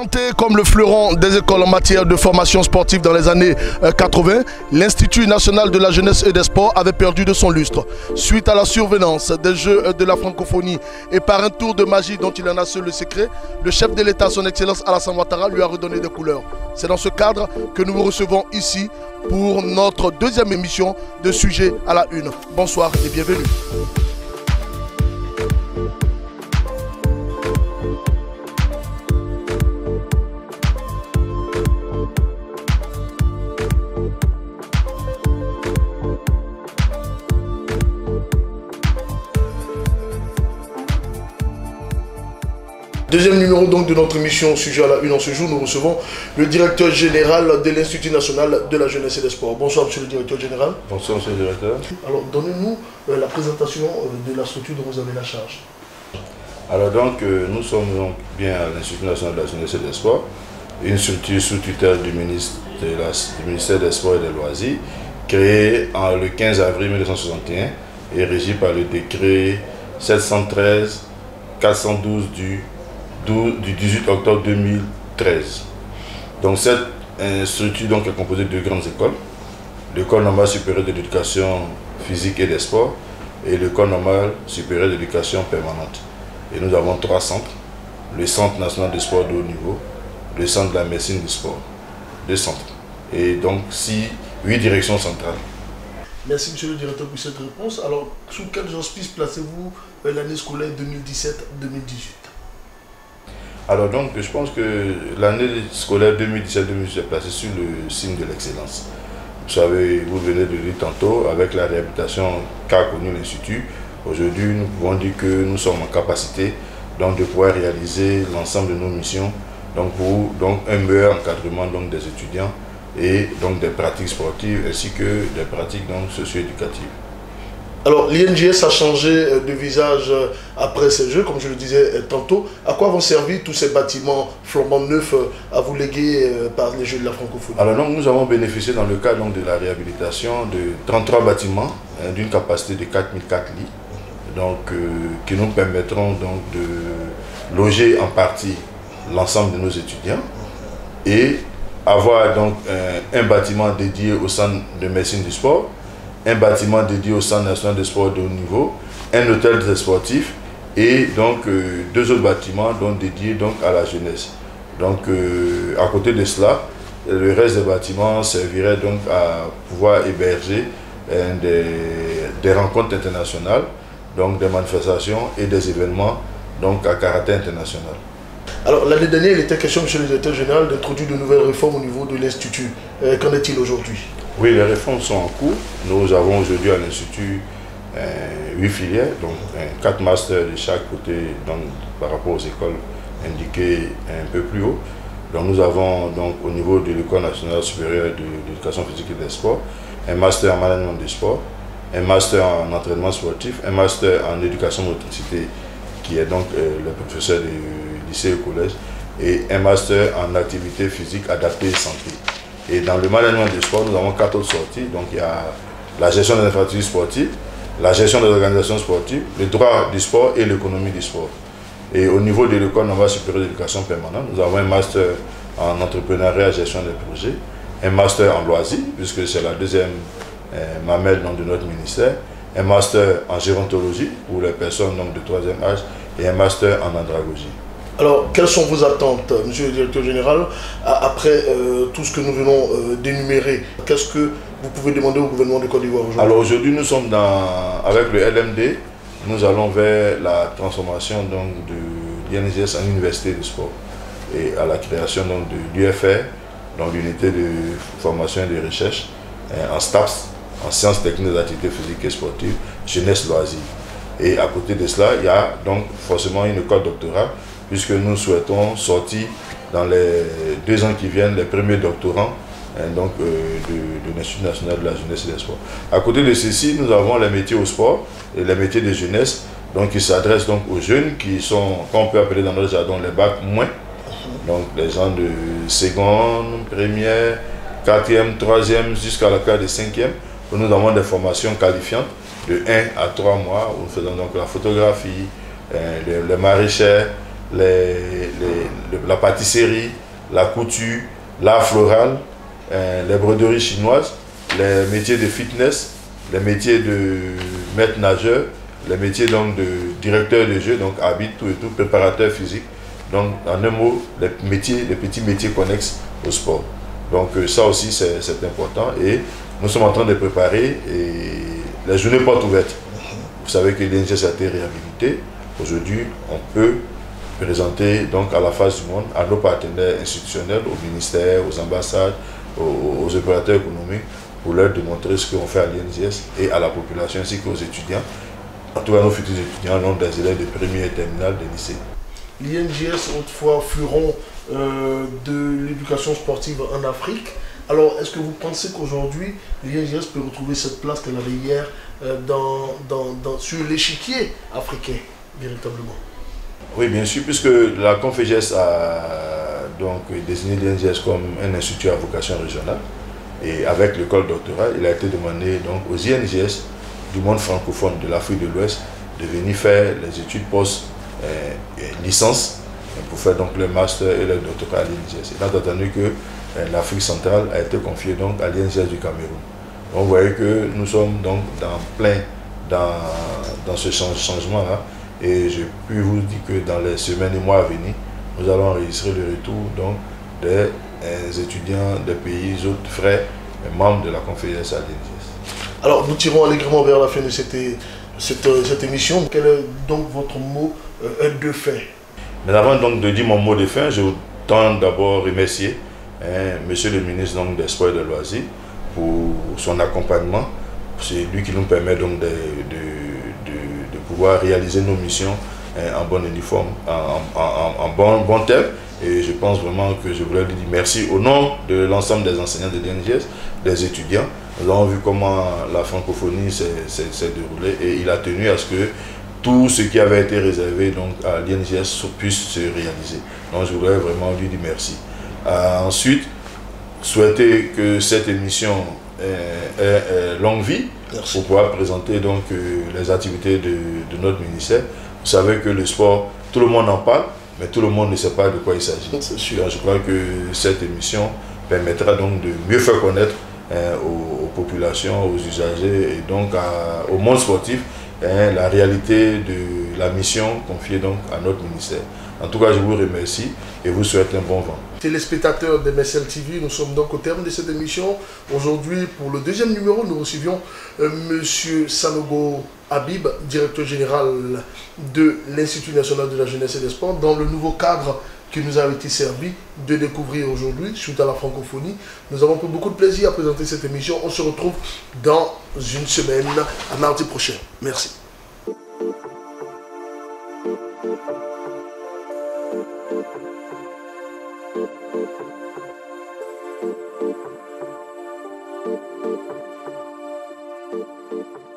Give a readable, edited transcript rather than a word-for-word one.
Présenté comme le fleuron des écoles en matière de formation sportive dans les années 80, l'Institut national de la jeunesse et des sports avait perdu de son lustre. Suite à la survenance des Jeux de la francophonie et par un tour de magie dont il en a seul le secret, le chef de l'État, son Excellence Alassane Ouattara, lui a redonné des couleurs. C'est dans ce cadre que nous vous recevons ici pour notre deuxième émission de Sujet à la Une. Bonsoir et bienvenue. Deuxième numéro donc de notre émission Sujet à la Une. En ce jour, nous recevons le directeur général de l'Institut national de la jeunesse et des sports. Bonsoir monsieur le directeur général. Bonsoir monsieur le directeur. Alors donnez-nous la présentation de la structure dont vous avez la charge. Alors donc nous sommes donc bien à l'Institut national de la jeunesse et des sports, une structure sous tutelle du ministère des Sports et des Loisirs, créée le 15 avril 1961 et régie par le décret 713-412 du 18 octobre 2013. Donc cette structure donc, est composée de deux grandes écoles, l'école normale supérieure de l'éducation physique et des sports et l'école normale supérieure de l'éducation permanente. Et nous avons trois centres, le Centre national de sport de haut niveau, le Centre de la médecine du sport, deux centres. Et donc 8 directions centrales. Merci monsieur le directeur pour cette réponse. Alors sous quels auspices placez-vous l'année scolaire 2017-2018? Alors donc, je pense que l'année scolaire 2017-2018 est placée sur le signe de l'excellence. Vous savez, vous venez de le dire tantôt, avec la réhabilitation qu'a connue l'Institut, aujourd'hui nous pouvons dire que nous sommes en capacité donc, de pouvoir réaliser l'ensemble de nos missions pour un meilleur encadrement donc, des étudiants et donc des pratiques sportives ainsi que des pratiques socio-éducatives. Alors, l'INJS a changé de visage après ces Jeux, comme je le disais tantôt. À quoi vont servir tous ces bâtiments flambant neufs à vous léguer par les Jeux de la francophonie? Alors, donc, nous avons bénéficié dans le cadre de la réhabilitation de 33 bâtiments d'une capacité de 4004 lits, qui nous permettront de loger en partie l'ensemble de nos étudiants et avoir donc un bâtiment dédié au centre de médecine du sport, un bâtiment dédié au Centre national de sport de haut niveau, un hôtel des sportifs et donc deux autres bâtiments dédiés à la jeunesse. Donc à côté de cela, le reste des bâtiments servirait donc à pouvoir héberger des rencontres internationales, donc des manifestations et des événements à caractère international. Alors l'année dernière, il était question, monsieur le directeur général, d'introduire de nouvelles réformes au niveau de l'Institut. Qu'en est-il aujourd'hui? Oui, les réformes sont en cours. Nous avons aujourd'hui à l'Institut 8 filières, donc 4 masters de chaque côté par rapport aux écoles indiquées un peu plus haut. Donc nous avons au niveau de l'École nationale supérieure de l'éducation physique et des sports, un master en management du sport, un master en entraînement sportif, un master en éducation motricité qui est donc le professeur du lycée et collège, et un master en activité physique adaptée et santé. Et dans le management du sport, nous avons 4 autres sorties. Donc il y a la gestion des infrastructures sportives, la gestion des organisations sportives, le droit du sport et l'économie du sport. Et au niveau de l'école normale supérieure d'éducation permanente, nous avons un master en entrepreneuriat et gestion des projets, un master en loisirs, puisque c'est la deuxième mamelle de notre ministère, un master en gérontologie pour les personnes de 3e âge et un master en andragogie. Alors, quelles sont vos attentes, monsieur le directeur général, après tout ce que nous venons d'énumérer? Qu'est-ce que vous pouvez demander au gouvernement de Côte d'Ivoire aujourd'hui? Alors aujourd'hui, nous sommes avec le LMD, nous allons vers la transformation de l'INJS en université du sport et à la création de l'UFR, l'unité de formation et de recherche, en STAPS, en sciences techniques des activités physiques et sportives, jeunesse loisirs. Et à côté de cela, il y a donc forcément une école doctorale, puisque nous souhaitons sortir dans les 2 ans qui viennent les premiers doctorants de l'Institut national de la jeunesse et des sports. À côté de ceci, nous avons les métiers au sport et les métiers de jeunesse, qui s'adressent aux jeunes qui sont, qu'on peut appeler dans notre jargon, les bacs moins, donc les gens de seconde, première, 4e, 3e jusqu'à la classe de 5e, où nous avons des formations qualifiantes de 1 à 3 mois, où nous faisons la photographie, le maraîcher, la pâtisserie, la couture, l'art floral, les broderies chinoises, les métiers de fitness, les métiers de maître nageur, les métiers donc de directeur de jeu, donc arbitre, tout et tout, préparateur physique. Donc en un mot, les petits métiers connexes au sport. Donc ça aussi c'est important et nous sommes en train de préparer la journée porte ouverte. Vous savez que l'INGS a été réhabilité. Aujourd'hui, on peut présenter donc à la face du monde, à nos partenaires institutionnels, aux ministères, aux ambassades, aux opérateurs économiques, pour leur démontrer ce qu'on fait à l'INGS et à la population ainsi qu'aux étudiants. En tout cas, nos futurs étudiants, l'ont des élèves de première et terminale de lycée. L'INGS, autrefois, fleuron de l'éducation sportive en Afrique. Alors, est-ce que vous pensez qu'aujourd'hui, l'INGS peut retrouver cette place qu'elle avait hier sur l'échiquier africain, véritablement? Oui, bien sûr, puisque la Conféges a donc désigné l'INGS comme un institut à vocation régionale. Et avec l'école doctorale, il a été demandé donc aux INGS du monde francophone de l'Afrique de l'Ouest de venir faire les études post-licence pour faire donc le master et le doctorat à l'INGS. Étant entendu que l'Afrique centrale a été confiée donc à l'INGS du Cameroun. Donc vous voyez que nous sommes donc dans ce changement-là. Et je peux vous dire que dans les semaines et mois à venir, nous allons enregistrer le retour donc des étudiants des pays autres frères, membres de la Confédération à l'INGS. Alors nous tirons allègrement vers la fin de cette émission. Quel est donc votre mot de fin? Mais avant donc de dire mon mot de fin, je tends d'abord remercier Monsieur le ministre donc, des Sports et des Loisirs pour son accompagnement. C'est lui qui nous permet donc de pouvoir réaliser nos missions en bon uniforme, en bon thème. Et je pense vraiment que je voulais lui dire merci au nom de l'ensemble des enseignants de l'INGS, des étudiants. Nous avons vu comment la francophonie s'est déroulée et il a tenu à ce que tout ce qui avait été réservé donc, à l'INGS puisse se réaliser. Donc je voudrais vraiment lui dire merci. Ensuite, souhaiter que cette émission ait longue vie. Merci. Pour pouvoir présenter donc, les activités de notre ministère. Vous savez que le sport, tout le monde en parle, mais tout le monde ne sait pas de quoi il s'agit. Je crois que cette émission permettra donc de mieux faire connaître aux populations, aux usagers et donc au monde sportif la réalité de la mission confiée donc à notre ministère. En tout cas, je vous remercie et vous souhaite un bon vent. Téléspectateurs d'MSL TV, nous sommes donc au terme de cette émission. Aujourd'hui, pour le deuxième numéro, nous recevions M. Sanogo Habib, directeur général de l'Institut national de la jeunesse et des sports, dans le nouveau cadre qui nous a été servi de découvrir aujourd'hui, suite à la francophonie. Nous avons pris beaucoup de plaisir à présenter cette émission. On se retrouve dans une semaine, à mardi prochain. Merci. Thank you.